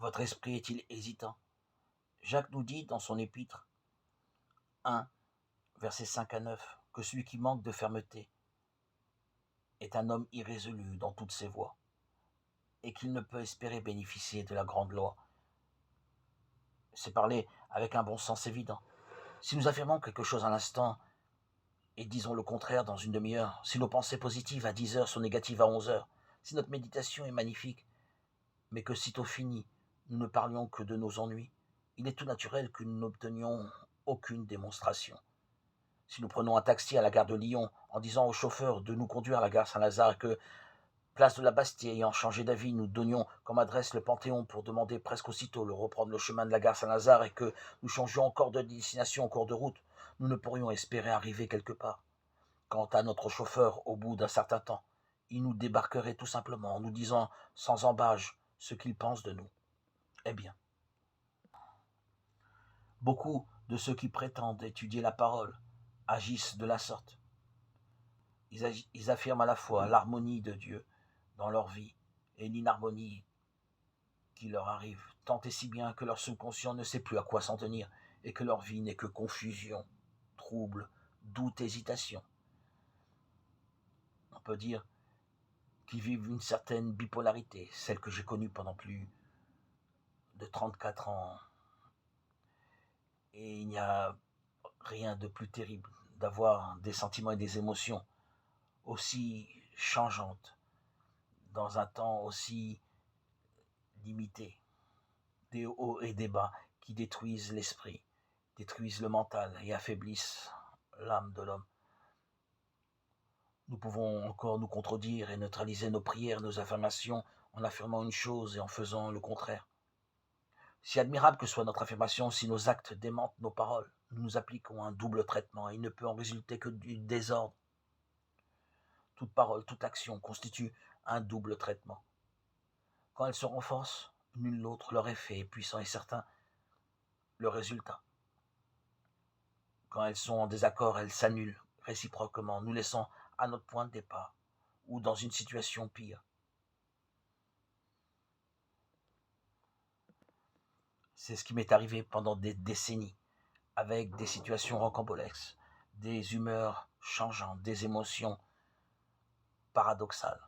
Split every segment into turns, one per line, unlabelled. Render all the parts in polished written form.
Votre esprit est-il hésitant? Jacques nous dit dans son épître 1, versets 5 à 9, que celui qui manque de fermeté est un homme irrésolu dans toutes ses voies, et qu'il ne peut espérer bénéficier de la grande loi. C'est parler avec un bon sens évident. Si nous affirmons quelque chose à l'instant, et disons le contraire dans une demi-heure, si nos pensées positives à 10 heures sont négatives à 11 heures, si notre méditation est magnifique, mais que sitôt fini, nous ne parlions que de nos ennuis, il est tout naturel que nous n'obtenions aucune démonstration. Si nous prenons un taxi à la gare de Lyon en disant au chauffeur de nous conduire à la gare Saint-Lazare et que, place de la Bastille, ayant changé d'avis, nous donnions comme adresse le Panthéon pour demander presque aussitôt de reprendre le chemin de la gare Saint-Lazare et que nous changions encore de destination en cours de route, nous ne pourrions espérer arriver quelque part. Quant à notre chauffeur, au bout d'un certain temps, il nous débarquerait tout simplement en nous disant sans embâge ce qu'il pense de nous. Eh bien, beaucoup de ceux qui prétendent étudier la parole agissent de la sorte. Ils affirment à la fois l'harmonie de Dieu dans leur vie et l'inharmonie qui leur arrive, tant et si bien que leur subconscient ne sait plus à quoi s'en tenir et que leur vie n'est que confusion, trouble, doute, hésitation. On peut dire qu'ils vivent une certaine bipolarité, celle que j'ai connue pendant plus de 34 ans. Et il n'y a rien de plus terrible d'avoir des sentiments et des émotions aussi changeantes dans un temps aussi limité, des hauts et des bas qui détruisent l'esprit, détruisent le mental et affaiblissent l'âme de l'homme. Nous pouvons encore nous contredire et neutraliser nos prières, nos affirmations en affirmant une chose et en faisant le contraire. Si admirable que soit notre affirmation, si nos actes démentent nos paroles, nous nous appliquons un double traitement et il ne peut en résulter que du désordre. Toute parole, toute action constitue un double traitement. Quand elles se renforcent, nul l'autre leur effet est puissant et certain le résultat. Quand elles sont en désaccord, elles s'annulent réciproquement, nous laissant à notre point de départ ou dans une situation pire. C'est ce qui m'est arrivé pendant des décennies, avec des situations rocambolesques, des humeurs changeantes, des émotions paradoxales,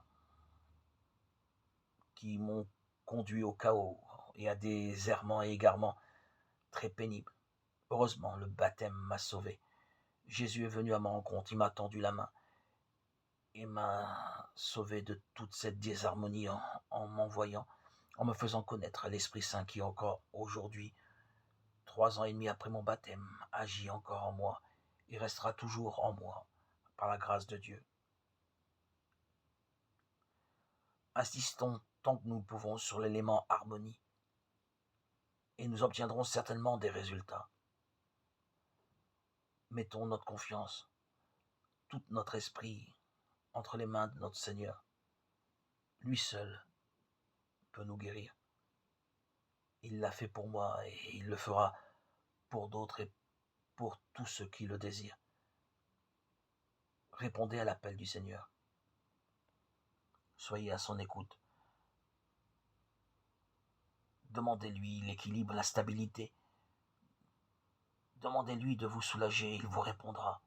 qui m'ont conduit au chaos et à des errements et égarements très pénibles. Heureusement, le baptême m'a sauvé. Jésus est venu à ma rencontre, il m'a tendu la main et m'a sauvé de toute cette désharmonie en m'envoyant, en me faisant connaître l'Esprit Saint qui encore aujourd'hui, 3 ans et demi après mon baptême, agit encore en moi et restera toujours en moi par la grâce de Dieu. Insistons tant que nous pouvons sur l'élément harmonie et nous obtiendrons certainement des résultats. Mettons notre confiance, tout notre esprit entre les mains de notre Seigneur. Lui seul peut nous guérir. Il l'a fait pour moi et il le fera pour d'autres et pour tous ceux qui le désirent. Répondez à l'appel du Seigneur. Soyez à son écoute. Demandez-lui l'équilibre, la stabilité. Demandez-lui de vous soulager, il vous répondra.